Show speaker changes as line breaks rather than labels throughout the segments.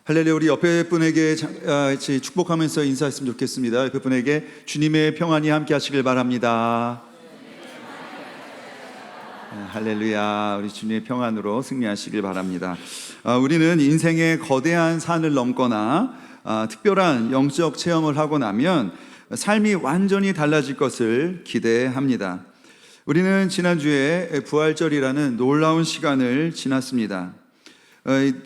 할렐루야. 우리 옆에 분에게 축복하면서 인사했으면 좋겠습니다. 옆에 분에게 주님의 평안이 함께 하시길 바랍니다. 할렐루야. 우리 주님의 평안으로 승리하시길 바랍니다. 우리는 인생의 거대한 산을 넘거나 특별한 영적 체험을 하고 나면 삶이 완전히 달라질 것을 기대합니다. 우리는 지난주에 부활절이라는 놀라운 시간을 지났습니다.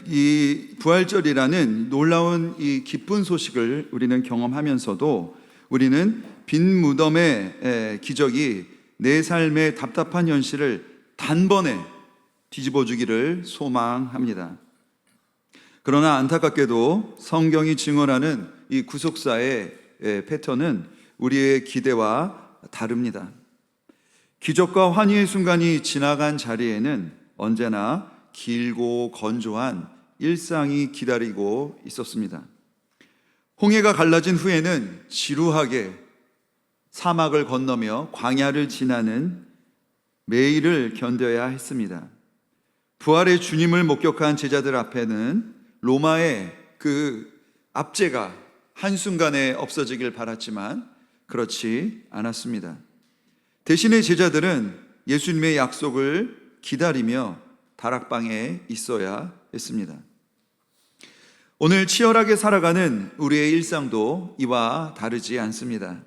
이 부활절이라는 놀라운 이 기쁜 소식을 우리는 경험하면서도 우리는 빈 무덤의 기적이 내 삶의 답답한 현실을 단번에 뒤집어 주기를 소망합니다. 그러나 안타깝게도 성경이 증언하는 이 구속사의 패턴은 우리의 기대와 다릅니다. 기적과 환희의 순간이 지나간 자리에는 언제나 길고 건조한 일상이 기다리고 있었습니다. 홍해가 갈라진 후에는 지루하게 사막을 건너며 광야를 지나는 매일을 견뎌야 했습니다. 부활의 주님을 목격한 제자들 앞에는 로마의 그 압제가 한순간에 없어지길 바랐지만 그렇지 않았습니다. 대신에 제자들은 예수님의 약속을 기다리며 다락방에 있어야 했습니다. 오늘 치열하게 살아가는 우리의 일상도 이와 다르지 않습니다.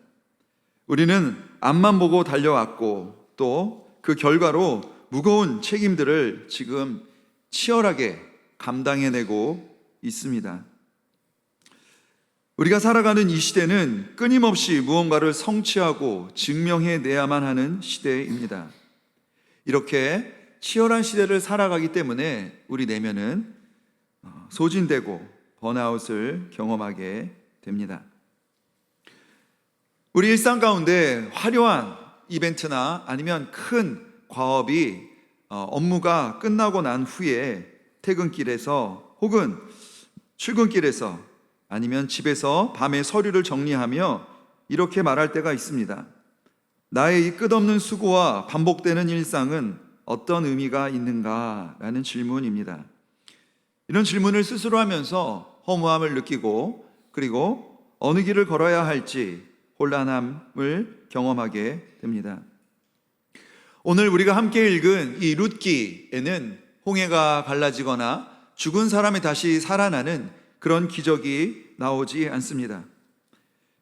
우리는 앞만 보고 달려왔고 또 그 결과로 무거운 책임들을 지금 치열하게 감당해내고 있습니다. 우리가 살아가는 이 시대는 끊임없이 무언가를 성취하고 증명해내야만 하는 시대입니다. 이렇게 치열한 시대를 살아가기 때문에 우리 내면은 소진되고 번아웃을 경험하게 됩니다. 우리 일상 가운데 화려한 이벤트나 아니면 큰 과업이 업무가 끝나고 난 후에 퇴근길에서 혹은 출근길에서 아니면 집에서 밤에 서류를 정리하며 이렇게 말할 때가 있습니다. 나의 이 끝없는 수고와 반복되는 일상은 어떤 의미가 있는가라는 질문입니다. 이런 질문을 스스로 하면서 허무함을 느끼고 그리고 어느 길을 걸어야 할지 혼란함을 경험하게 됩니다. 오늘 우리가 함께 읽은 이 룻기에는 홍해가 갈라지거나 죽은 사람이 다시 살아나는 그런 기적이 나오지 않습니다.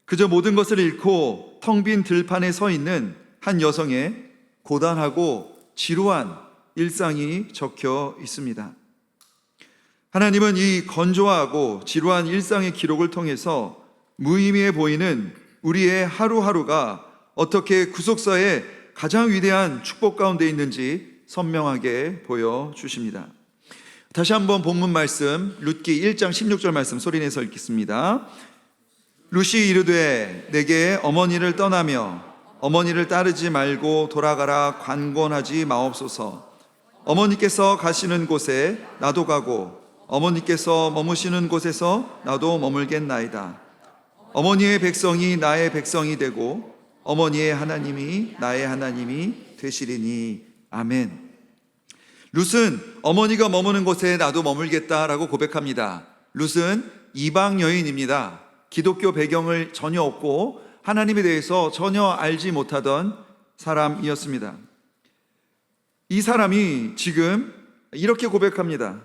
그저 모든 것을 잃고 텅 빈 들판에 서 있는 한 여성의 고단하고 지루한 일상이 적혀 있습니다. 하나님은 이 건조하고 지루한 일상의 기록을 통해서 무의미해 보이는 우리의 하루하루가 어떻게 구속사의 가장 위대한 축복 가운데 있는지 선명하게 보여주십니다. 다시 한번 본문 말씀 룻기 1장 16절 말씀 소리내서 읽겠습니다. 룻이 이르되 내게 어머니를 떠나며 어머니를 따르지 말고 돌아가라 관건하지 마옵소서. 어머니께서 가시는 곳에 나도 가고 어머니께서 머무시는 곳에서 나도 머물겠나이다. 어머니의 백성이 나의 백성이 되고 어머니의 하나님이 나의 하나님이 되시리니 아멘. 룻은 어머니가 머무는 곳에 나도 머물겠다라고 고백합니다. 룻은 이방 여인입니다. 기독교 배경을 전혀 없고 하나님에 대해서 전혀 알지 못하던 사람이었습니다. 이 사람이 지금 이렇게 고백합니다.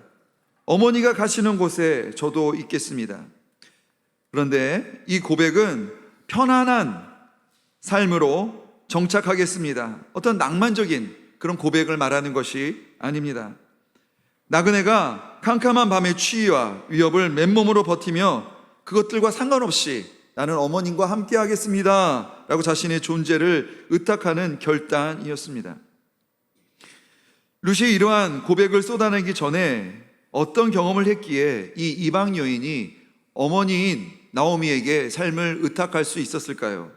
어머니가 가시는 곳에 저도 있겠습니다. 그런데 이 고백은 편안한 삶으로 정착하겠습니다. 어떤 낭만적인 그런 고백을 말하는 것이 아닙니다. 나그네가 캄캄한 밤의 추위와 위협을 맨몸으로 버티며 그것들과 상관없이 나는 어머님과 함께 하겠습니다 라고 자신의 존재를 의탁하는 결단이었습니다. 룻이 이러한 고백을 쏟아내기 전에 어떤 경험을 했기에 이 이방 여인이 어머니인 나오미에게 삶을 의탁할 수 있었을까요?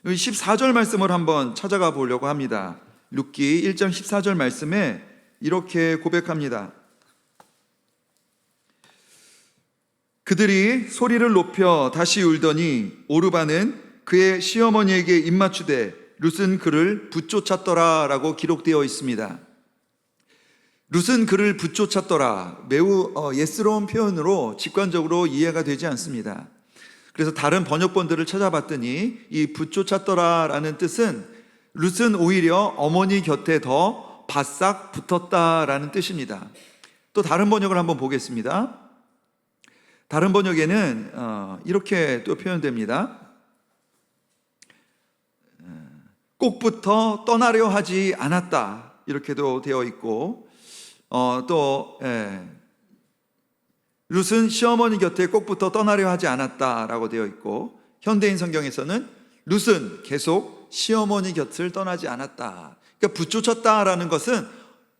14절 말씀을 한번 찾아가 보려고 합니다. 룻기 1장 14절 말씀에 이렇게 고백합니다. 그들이 소리를 높여 다시 울더니 오르바는 그의 시어머니에게 입맞추되 룻은 그를 붙쫓았더라 라고 기록되어 있습니다. 룻은 그를 붙쫓았더라. 매우 예스러운 표현으로 직관적으로 이해가 되지 않습니다. 그래서 다른 번역본들을 찾아봤더니 이 붙쫓았더라라는 뜻은 룻은 오히려 어머니 곁에 더 바싹 붙었다라는 뜻입니다. 또 다른 번역을 한번 보겠습니다. 다른 번역에는 이렇게 또 표현됩니다. 꼭부터 떠나려 하지 않았다, 이렇게도 되어 있고, 룻은 시어머니 곁에 꼭부터 떠나려 하지 않았다라고 되어 있고, 현대인 성경에서는 룻은 계속 시어머니 곁을 떠나지 않았다. 그러니까 붙쫓았다라는 것은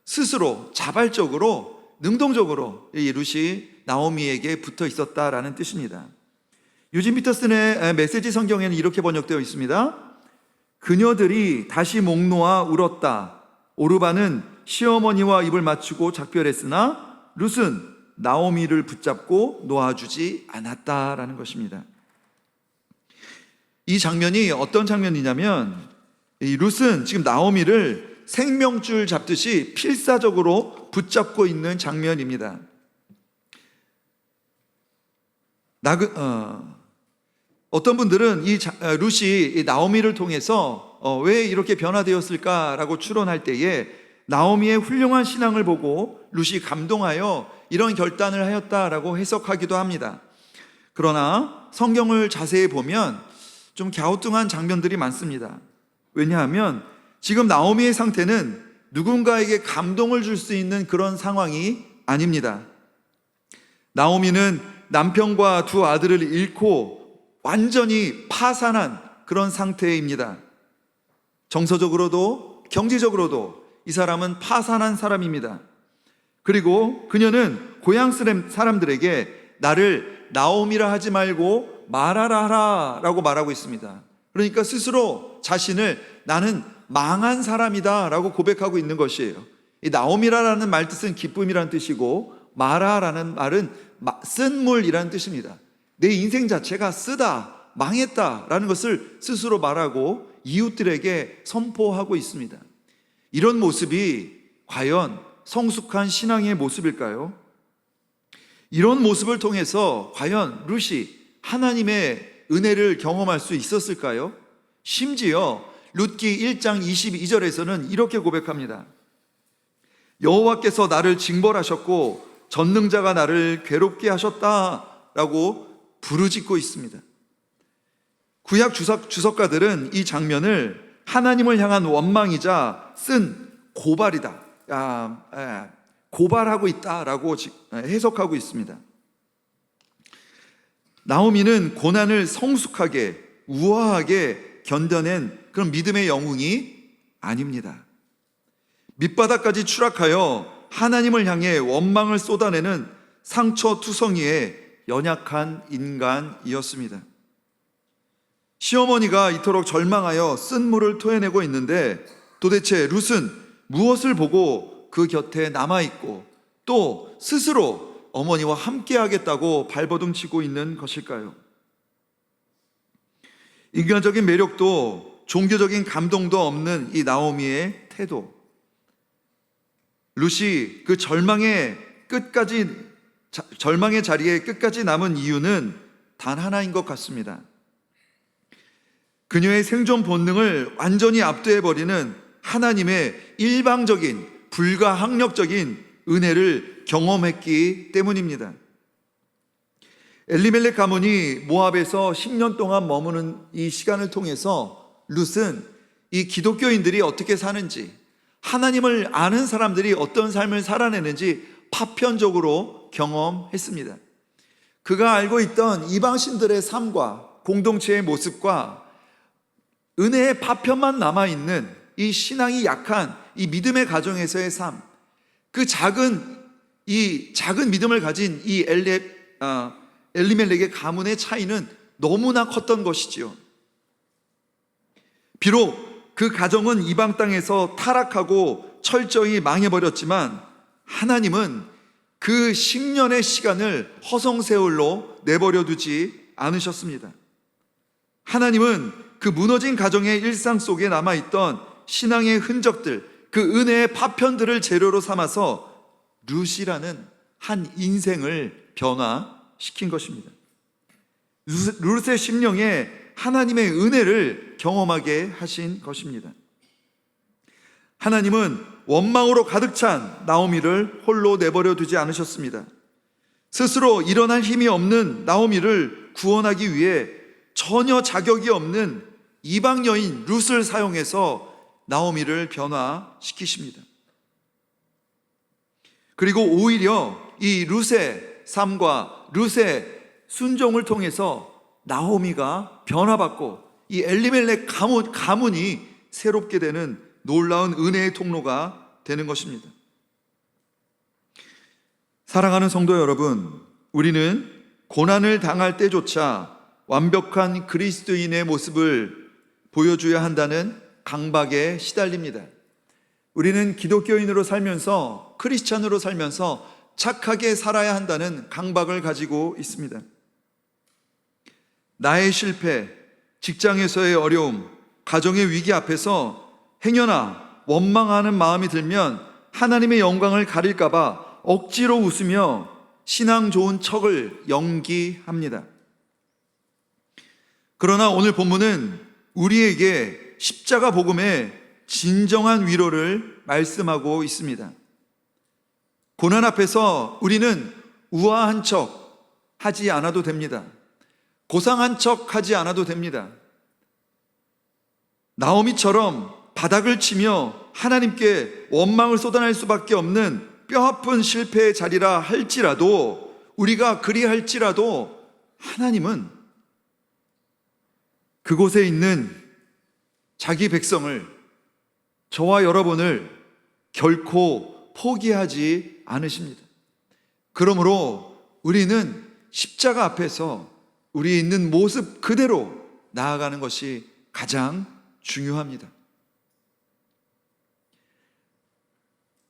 스스로 자발적으로 능동적으로 이 룻이 나오미에게 붙어 있었다라는 뜻입니다. 유진 피터슨의 메시지 성경에는 이렇게 번역되어 있습니다. 그녀들이 다시 목 놓아 울었다. 오르바는 시어머니와 입을 맞추고 작별했으나 룻은 나오미를 붙잡고 놓아주지 않았다라는 것입니다. 이 장면이 어떤 장면이냐면, 이 룻은 지금 나오미를 생명줄 잡듯이 필사적으로 붙잡고 있는 장면입니다. 어떤 분들은 이 룻이 나오미를 통해서 왜 이렇게 변화되었을까라고 추론할 때에 나오미의 훌륭한 신앙을 보고 룻이 감동하여 이런 결단을 하였다라고 해석하기도 합니다. 그러나 성경을 자세히 보면 좀 갸우뚱한 장면들이 많습니다. 왜냐하면 지금 나오미의 상태는 누군가에게 감동을 줄 수 있는 그런 상황이 아닙니다. 나오미는 남편과 두 아들을 잃고 완전히 파산한 그런 상태입니다. 정서적으로도 경제적으로도 이 사람은 파산한 사람입니다. 그리고 그녀는 고향 사람들에게 나를 나오미라 하지 말고 마라라 하라 라고 말하고 있습니다. 그러니까 스스로 자신을 나는 망한 사람이다 라고 고백하고 있는 것이에요. 이 나오미라라는 말 뜻은 기쁨이라는 뜻이고, 마라라는 말은 쓴 물이라는 뜻입니다. 내 인생 자체가 쓰다, 망했다 라는 것을 스스로 말하고 이웃들에게 선포하고 있습니다. 이런 모습이 과연 성숙한 신앙의 모습일까요? 이런 모습을 통해서 과연 룻이 하나님의 은혜를 경험할 수 있었을까요? 심지어 룻기 1장 22절에서는 이렇게 고백합니다. 여호와께서 나를 징벌하셨고 전능자가 나를 괴롭게 하셨다라고 부르짖고 있습니다. 구약 주석가들은 이 장면을 하나님을 향한 원망이자 쓴 고발이다, 고발하고 있다라고 해석하고 있습니다. 나오미는 고난을 성숙하게 우아하게 견뎌낸 그런 믿음의 영웅이 아닙니다. 밑바닥까지 추락하여 하나님을 향해 원망을 쏟아내는 상처투성이의 연약한 인간이었습니다. 시어머니가 이토록 절망하여 쓴물을 토해내고 있는데 도대체 룻은 무엇을 보고 그 곁에 남아있고 또 스스로 어머니와 함께 하겠다고 발버둥치고 있는 것일까요? 인간적인 매력도 종교적인 감동도 없는 이 나오미의 태도, 룻이 그 절망의 자리에 끝까지 남은 이유는 단 하나인 것 같습니다. 그녀의 생존 본능을 완전히 압도해버리는 하나님의 일방적인 불가항력적인 은혜를 경험했기 때문입니다. 엘리멜렉 가문이 모압에서 10년 동안 머무는 이 시간을 통해서 룻은 이 기독교인들이 어떻게 사는지, 하나님을 아는 사람들이 어떤 삶을 살아내는지 파편적으로 경험했습니다. 그가 알고 있던 이방신들의 삶과 공동체의 모습과 은혜의 파편만 남아있는 이 신앙이 약한 이 믿음의 가정에서의 삶, 그 작은 믿음을 가진 이 엘리멜렉의 가문의 차이는 너무나 컸던 것이지요. 비록 그 가정은 이방 땅에서 타락하고 철저히 망해버렸지만 하나님은 그 10년의 시간을 허송세월로 내버려 두지 않으셨습니다. 하나님은 그 무너진 가정의 일상 속에 남아있던 신앙의 흔적들, 그 은혜의 파편들을 재료로 삼아서 룻이라는 한 인생을 변화시킨 것입니다. 룻의 심령에 하나님의 은혜를 경험하게 하신 것입니다. 하나님은 원망으로 가득 찬 나오미를 홀로 내버려 두지 않으셨습니다. 스스로 일어날 힘이 없는 나오미를 구원하기 위해 전혀 자격이 없는 이방 여인 룻을 사용해서 나오미를 변화시키십니다. 그리고 오히려 이 룻의 삶과 룻의 순종을 통해서 나오미가 변화받고 이 엘리멜렉 가문이 새롭게 되는 놀라운 은혜의 통로가 되는 것입니다. 사랑하는 성도 여러분, 우리는 고난을 당할 때조차 완벽한 그리스도인의 모습을 보여줘야 한다는 강박에 시달립니다. 우리는 기독교인으로 살면서, 크리스찬으로 살면서 착하게 살아야 한다는 강박을 가지고 있습니다. 나의 실패, 직장에서의 어려움, 가정의 위기 앞에서 행여나 원망하는 마음이 들면 하나님의 영광을 가릴까봐 억지로 웃으며 신앙 좋은 척을 연기합니다. 그러나 오늘 본문은 우리에게 십자가 복음의 진정한 위로를 말씀하고 있습니다. 고난 앞에서 우리는 우아한 척 하지 않아도 됩니다. 고상한 척 하지 않아도 됩니다. 나오미처럼 바닥을 치며 하나님께 원망을 쏟아낼 수밖에 없는 뼈아픈 실패의 자리라 할지라도, 우리가 그리할지라도 하나님은 그곳에 있는 자기 백성을, 저와 여러분을 결코 포기하지 않으십니다. 그러므로 우리는 십자가 앞에서 우리 있는 모습 그대로 나아가는 것이 가장 중요합니다.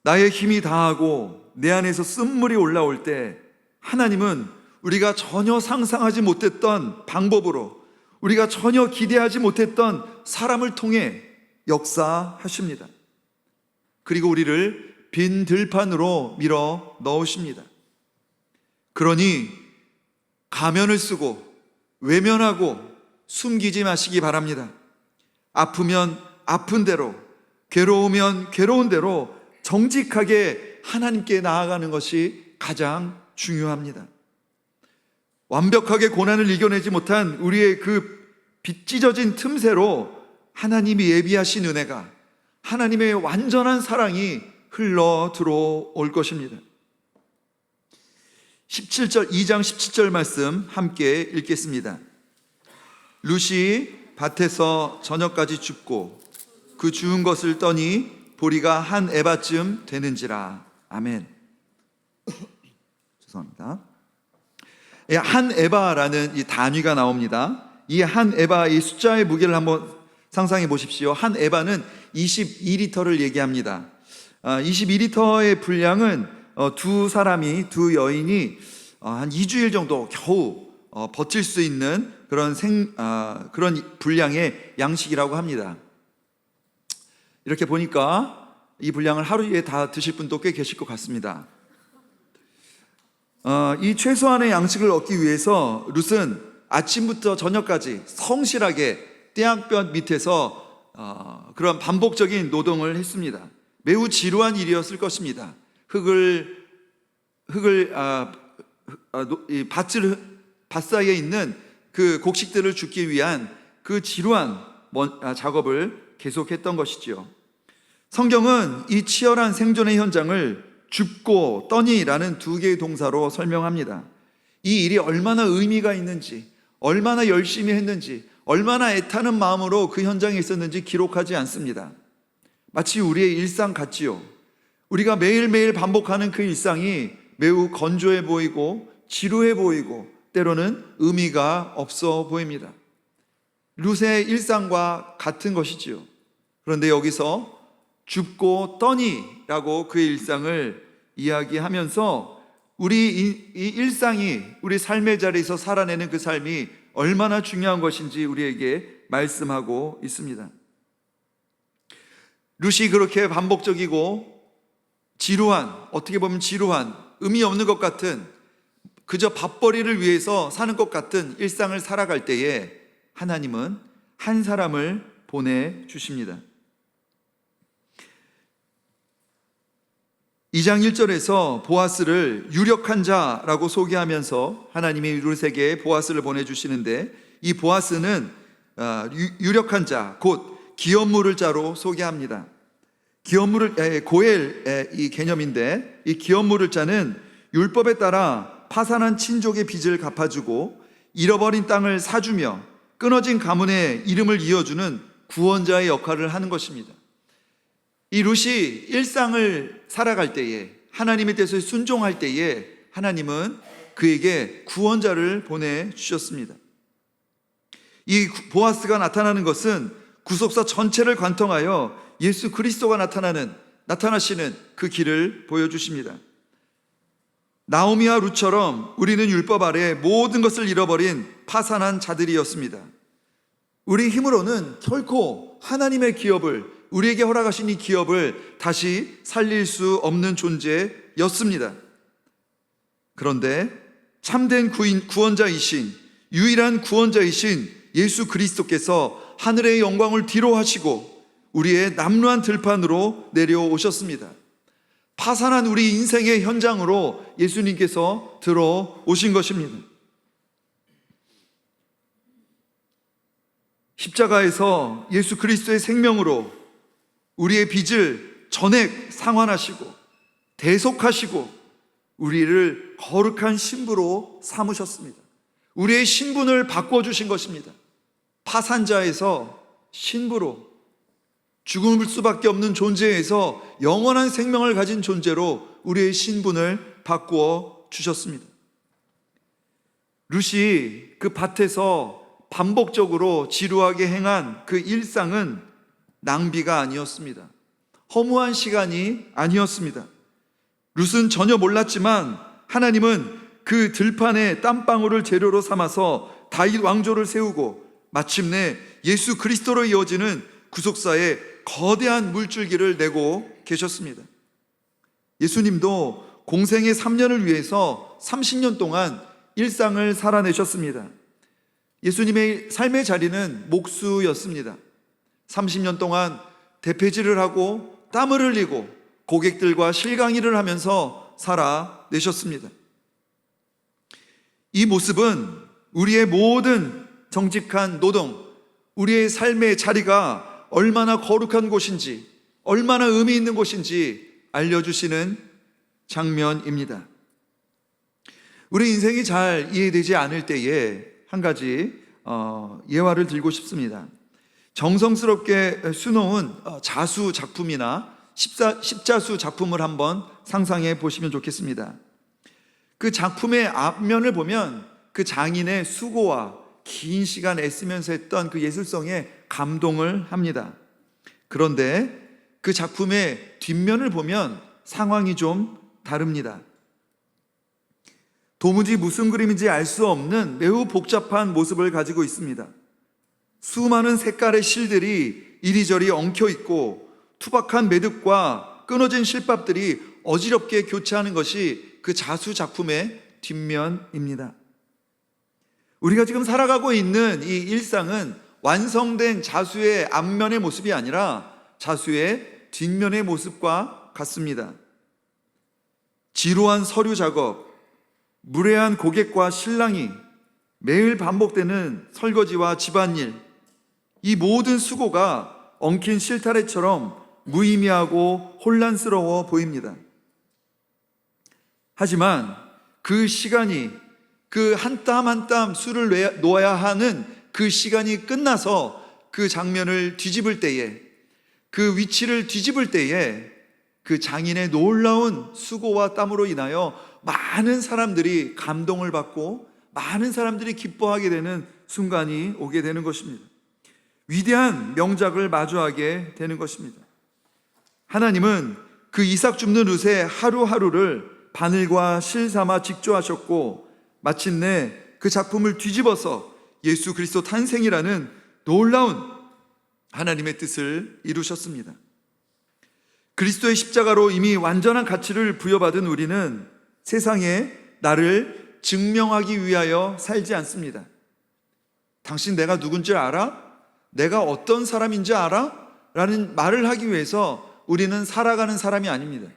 나의 힘이 다하고 내 안에서 쓴물이 올라올 때 하나님은 우리가 전혀 상상하지 못했던 방법으로, 우리가 전혀 기대하지 못했던 사람을 통해 역사하십니다. 그리고 우리를 빈 들판으로 밀어 넣으십니다. 그러니 가면을 쓰고 외면하고 숨기지 마시기 바랍니다. 아프면 아픈 대로, 괴로우면 괴로운 대로 정직하게 하나님께 나아가는 것이 가장 중요합니다. 완벽하게 고난을 이겨내지 못한 우리의 그 찢어진 틈새로 하나님이 예비하신 은혜가, 하나님의 완전한 사랑이 흘러 들어올 것입니다. 2장 17절 말씀 함께 읽겠습니다. 룻이 밭에서 저녁까지 줍고 그 주운 것을 떠니 보리가 한 에바쯤 되는지라. 아멘. 죄송합니다. 한 에바라는 이 단위가 나옵니다. 이 한 에바, 이 숫자의 무게를 한번 상상해 보십시오. 한 에바는 22리터를 얘기합니다. 22리터의 분량은 두 여인이 한 2주일 정도 겨우 버틸 수 있는 그런 분량의 양식이라고 합니다. 이렇게 보니까 이 분량을 하루에 다 드실 분도 꽤 계실 것 같습니다. 이 최소한의 양식을 얻기 위해서 룻은 아침부터 저녁까지 성실하게 떼약볕 밑에서 그런 반복적인 노동을 했습니다. 매우 지루한 일이었을 것입니다. 밭 사이에 있는 그 곡식들을 줍기 위한 그 지루한 작업을 계속했던 것이지요. 성경은 이 치열한 생존의 현장을 줍고 떠니라는 두 개의 동사로 설명합니다. 이 일이 얼마나 의미가 있는지, 얼마나 열심히 했는지, 얼마나 애타는 마음으로 그 현장에 있었는지 기록하지 않습니다. 마치 우리의 일상 같지요. 우리가 매일매일 반복하는 그 일상이 매우 건조해 보이고 지루해 보이고 때로는 의미가 없어 보입니다. 룻의 일상과 같은 것이지요. 그런데 여기서 줍고 떠니라고 그의 일상을 이야기하면서 우리 이 일상이, 우리 삶의 자리에서 살아내는 그 삶이 얼마나 중요한 것인지 우리에게 말씀하고 있습니다. 룻이 그렇게 반복적이고 지루한, 어떻게 보면 지루한, 의미 없는 것 같은, 그저 밥벌이를 위해서 사는 것 같은 일상을 살아갈 때에 하나님은 한 사람을 보내주십니다. 2장 1절에서 보아스를 유력한 자라고 소개하면서 하나님이 룻에게 보아스를 보내주시는데, 이 보아스는 유력한 자, 곧 기업 물을 자로 소개합니다. 기업 물을, 고엘 이 개념인데, 이 기업 물을 자는 율법에 따라 파산한 친족의 빚을 갚아주고 잃어버린 땅을 사주며 끊어진 가문의 이름을 이어주는 구원자의 역할을 하는 것입니다. 이 룻이 일상을 살아갈 때에, 하나님의 뜻을 순종할 때에 하나님은 그에게 구원자를 보내주셨습니다. 이 보아스가 나타나는 것은 구속사 전체를 관통하여 예수 그리스도가 나타나시는 그 길을 보여주십니다. 나오미와 룻처럼 우리는 율법 아래 모든 것을 잃어버린 파산한 자들이었습니다. 우리 힘으로는 결코 하나님의 기업을, 우리에게 허락하신 이 기업을 다시 살릴 수 없는 존재였습니다. 그런데 참된 구원자이신, 유일한 구원자이신 예수 그리스도께서 하늘의 영광을 뒤로 하시고 우리의 남루한 들판으로 내려오셨습니다. 파산한 우리 인생의 현장으로 예수님께서 들어오신 것입니다. 십자가에서 예수 그리스도의 생명으로 우리의 빚을 전액 상환하시고 대속하시고 우리를 거룩한 신부로 삼으셨습니다. 우리의 신분을 바꿔주신 것입니다. 파산자에서 신부로, 죽을 수밖에 없는 존재에서 영원한 생명을 가진 존재로 우리의 신분을 바꾸어 주셨습니다. 룻이 그 밭에서 반복적으로 지루하게 행한 그 일상은 낭비가 아니었습니다. 허무한 시간이 아니었습니다. 룻은 전혀 몰랐지만 하나님은 그 들판에 땀방울을 재료로 삼아서 다윗 왕조를 세우고 마침내 예수 그리스도로 이어지는 구속사의 거대한 물줄기를 내고 계셨습니다. 예수님도 공생의 3년을 위해서 30년 동안 일상을 살아내셨습니다. 예수님의 삶의 자리는 목수였습니다. 30년 동안 대패질을 하고 땀을 흘리고 고객들과 실강의를 하면서 살아내셨습니다. 이 모습은 우리의 모든 정직한 노동, 우리의 삶의 자리가 얼마나 거룩한 곳인지, 얼마나 의미 있는 곳인지 알려주시는 장면입니다. 우리 인생이 잘 이해되지 않을 때에 한 가지 예화를 들고 싶습니다. 정성스럽게 수놓은 자수 작품이나 십자수 작품을 한번 상상해 보시면 좋겠습니다. 그 작품의 앞면을 보면 그 장인의 수고와 긴 시간 애쓰면서 했던 그 예술성에 감동을 합니다. 그런데 그 작품의 뒷면을 보면 상황이 좀 다릅니다. 도무지 무슨 그림인지 알 수 없는 매우 복잡한 모습을 가지고 있습니다. 수많은 색깔의 실들이 이리저리 엉켜 있고 투박한 매듭과 끊어진 실밥들이 어지럽게 교차하는 것이 그 자수 작품의 뒷면입니다. 우리가 지금 살아가고 있는 이 일상은 완성된 자수의 앞면의 모습이 아니라 자수의 뒷면의 모습과 같습니다. 지루한 서류 작업, 무례한 고객과 실랑이, 매일 반복되는 설거지와 집안일, 이 모든 수고가 엉킨 실타래처럼 무의미하고 혼란스러워 보입니다. 하지만 그 시간이, 그 한 땀 한 땀 술을 놓아야 하는 그 시간이 끝나서 그 장면을 뒤집을 때에, 그 위치를 뒤집을 때에 그 장인의 놀라운 수고와 땀으로 인하여 많은 사람들이 감동을 받고 많은 사람들이 기뻐하게 되는 순간이 오게 되는 것입니다. 위대한 명작을 마주하게 되는 것입니다. 하나님은 그 이삭 줍는 룻의 하루하루를 바늘과 실 삼아 직조하셨고 마침내 그 작품을 뒤집어서 예수 그리스도 탄생이라는 놀라운 하나님의 뜻을 이루셨습니다. 그리스도의 십자가로 이미 완전한 가치를 부여받은 우리는 세상에 나를 증명하기 위하여 살지 않습니다. 당신 내가 누군지 알아? 내가 어떤 사람인지 알아? 라는 말을 하기 위해서 우리는 살아가는 사람이 아닙니다.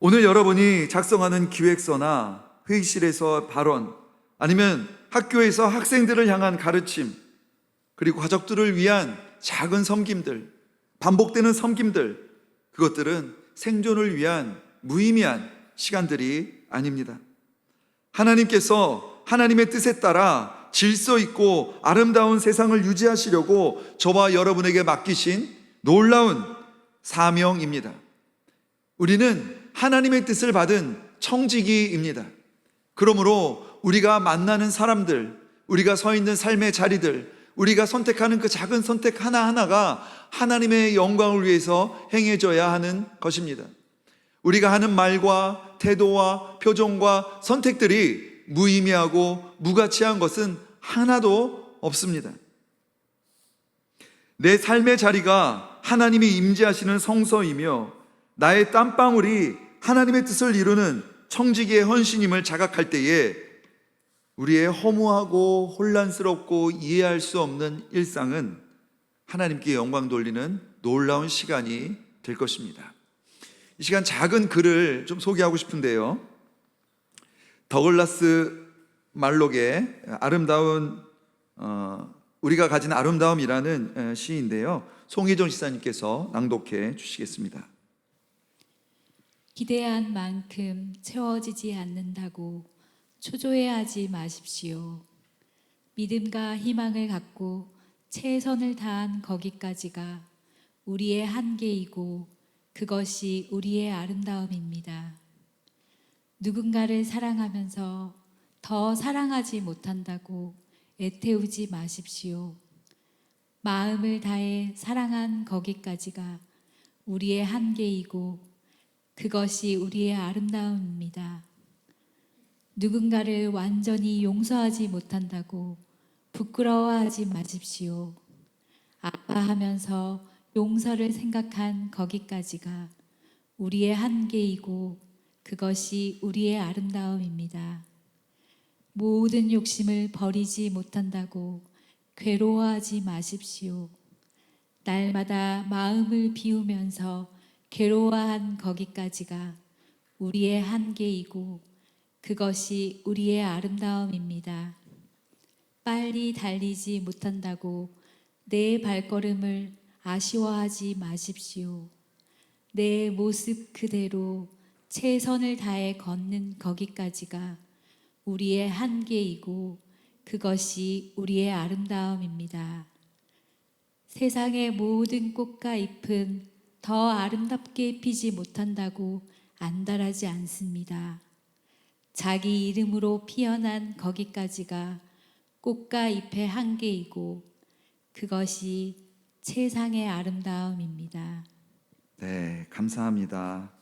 오늘 여러분이 작성하는 기획서나 회의실에서 발언, 아니면 학교에서 학생들을 향한 가르침, 그리고 가족들을 위한 작은 섬김들, 반복되는 섬김들, 그것들은 생존을 위한 무의미한 시간들이 아닙니다. 하나님께서 하나님의 뜻에 따라 질서 있고 아름다운 세상을 유지하시려고 저와 여러분에게 맡기신 놀라운 사명입니다. 우리는 하나님의 뜻을 받은 청지기입니다. 그러므로 우리가 만나는 사람들, 우리가 서 있는 삶의 자리들, 우리가 선택하는 그 작은 선택 하나하나가 하나님의 영광을 위해서 행해져야 하는 것입니다. 우리가 하는 말과 태도와 표정과 선택들이 무의미하고 무가치한 것은 하나도 없습니다. 내 삶의 자리가 하나님이 임재하시는 성소이며 나의 땀방울이 하나님의 뜻을 이루는 청지기의 헌신임을 자각할 때에 우리의 허무하고 혼란스럽고 이해할 수 없는 일상은 하나님께 영광 돌리는 놀라운 시간이 될 것입니다. 이 시간 작은 글을 좀 소개하고 싶은데요. 더글라스 말록의 아름다운 우리가 가진 아름다움이라는 시인데요. 송희정 시사님께서 낭독해 주시겠습니다.
기대한 만큼 채워지지 않는다고 초조해하지 마십시오. 믿음과 희망을 갖고 최선을 다한 거기까지가 우리의 한계이고 그것이 우리의 아름다움입니다. 누군가를 사랑하면서 더 사랑하지 못한다고 애태우지 마십시오. 마음을 다해 사랑한 거기까지가 우리의 한계이고 그것이 우리의 아름다움입니다. 누군가를 완전히 용서하지 못한다고 부끄러워하지 마십시오. 아파하면서 용서를 생각한 거기까지가 우리의 한계이고 그것이 우리의 아름다움입니다. 모든 욕심을 버리지 못한다고 괴로워하지 마십시오. 날마다 마음을 비우면서 괴로워한 거기까지가 우리의 한계이고 그것이 우리의 아름다움입니다. 빨리 달리지 못한다고 내 발걸음을 아쉬워하지 마십시오. 내 모습 그대로 최선을 다해 걷는 거기까지가 우리의 한계이고 그것이 우리의 아름다움입니다. 세상의 모든 꽃과 잎은 더 아름답게 피지 못한다고 안달하지 않습니다. 자기 이름으로 피어난 거기까지가 꽃과 잎의 한계이고 그것이 세상의 아름다움입니다.
네, 감사합니다.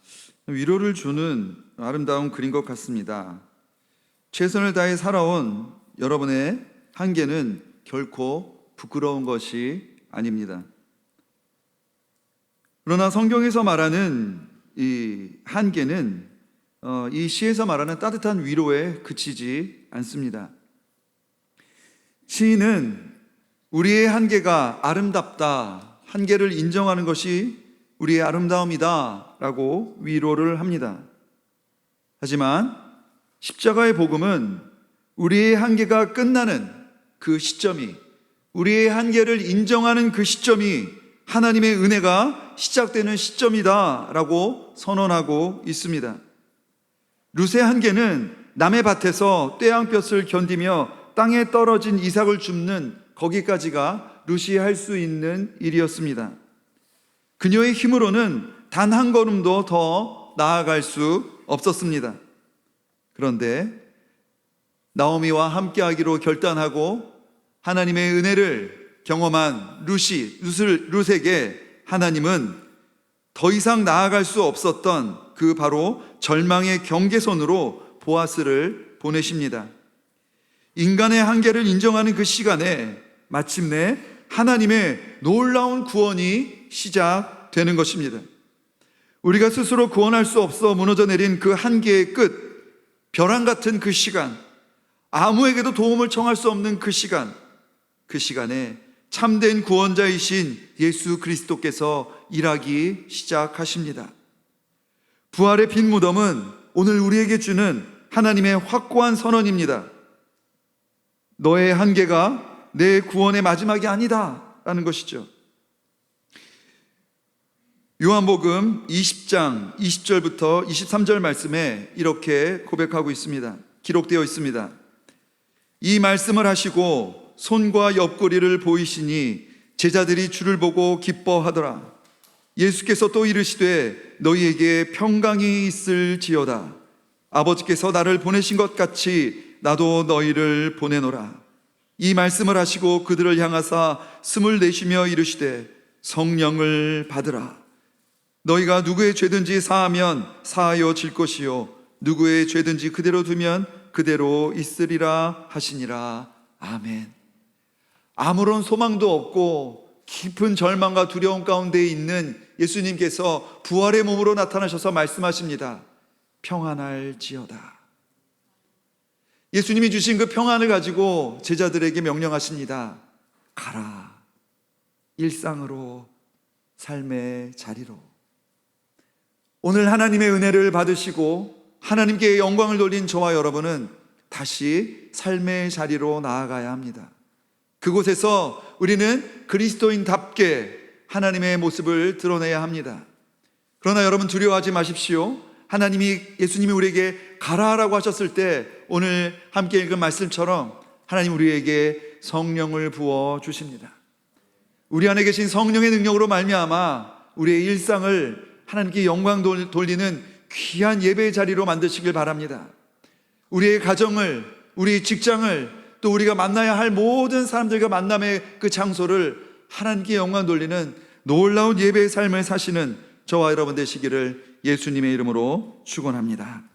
위로를 주는 아름다운 글인 것 같습니다. 최선을 다해 살아온 여러분의 한계는 결코 부끄러운 것이 아닙니다. 그러나 성경에서 말하는 이 한계는 이 시에서 말하는 따뜻한 위로에 그치지 않습니다. 시인은 우리의 한계가 아름답다, 한계를 인정하는 것이 우리의 아름다움이다 라고 위로를 합니다. 하지만 십자가의 복음은 우리의 한계가 끝나는 그 시점이, 우리의 한계를 인정하는 그 시점이 하나님의 은혜가 시작되는 시점이다 라고 선언하고 있습니다. 룻의 한계는 남의 밭에서 떼양볕을 견디며 땅에 떨어진 이삭을 줍는 거기까지가 룻이 할 수 있는 일이었습니다. 그녀의 힘으로는 단 한 걸음도 더 나아갈 수 없었습니다. 그런데 나오미와 함께하기로 결단하고 하나님의 은혜를 경험한 룻에게 하나님은 더 이상 나아갈 수 없었던 그 바로 절망의 경계선으로 보아스를 보내십니다. 인간의 한계를 인정하는 그 시간에 마침내 하나님의 놀라운 구원이 시작되는 것입니다. 우리가 스스로 구원할 수 없어 무너져 내린 그 한계의 끝, 벼랑 같은 그 시간, 아무에게도 도움을 청할 수 없는 그 시간, 그 시간에 참된 구원자이신 예수 그리스도께서 일하기 시작하십니다. 부활의 빈 무덤은 오늘 우리에게 주는 하나님의 확고한 선언입니다. 너의 한계가 내 구원의 마지막이 아니다 라는 것이죠. 요한복음 20장 20절부터 23절 말씀에 이렇게 고백하고 있습니다. 기록되어 있습니다. 이 말씀을 하시고 손과 옆구리를 보이시니 제자들이 주를 보고 기뻐하더라. 예수께서 또 이르시되 너희에게 평강이 있을지어다. 아버지께서 나를 보내신 것 같이 나도 너희를 보내노라. 이 말씀을 하시고 그들을 향하사 숨을 내쉬며 이르시되 성령을 받으라. 너희가 누구의 죄든지 사하면 사하여 질 것이요 누구의 죄든지 그대로 두면 그대로 있으리라 하시니라. 아멘. 아무런 소망도 없고 깊은 절망과 두려움 가운데 있는 예수님께서 부활의 몸으로 나타나셔서 말씀하십니다. 평안할지어다. 예수님이 주신 그 평안을 가지고 제자들에게 명령하십니다. 가라. 일상으로, 삶의 자리로. 오늘 하나님의 은혜를 받으시고 하나님께 영광을 돌린 저와 여러분은 다시 삶의 자리로 나아가야 합니다. 그곳에서 우리는 그리스도인답게 하나님의 모습을 드러내야 합니다. 그러나 여러분 두려워하지 마십시오. 예수님이 우리에게 가라라고 하셨을 때 오늘 함께 읽은 말씀처럼 하나님 우리에게 성령을 부어 주십니다. 우리 안에 계신 성령의 능력으로 말미암아 우리의 일상을 하나님께 영광 돌리는 귀한 예배의 자리로 만드시길 바랍니다. 우리의 가정을, 우리의 직장을, 또 우리가 만나야 할 모든 사람들과 만남의 그 장소를 하나님께 영광 돌리는 놀라운 예배의 삶을 사시는 저와 여러분 되시기를 예수님의 이름으로 축원합니다.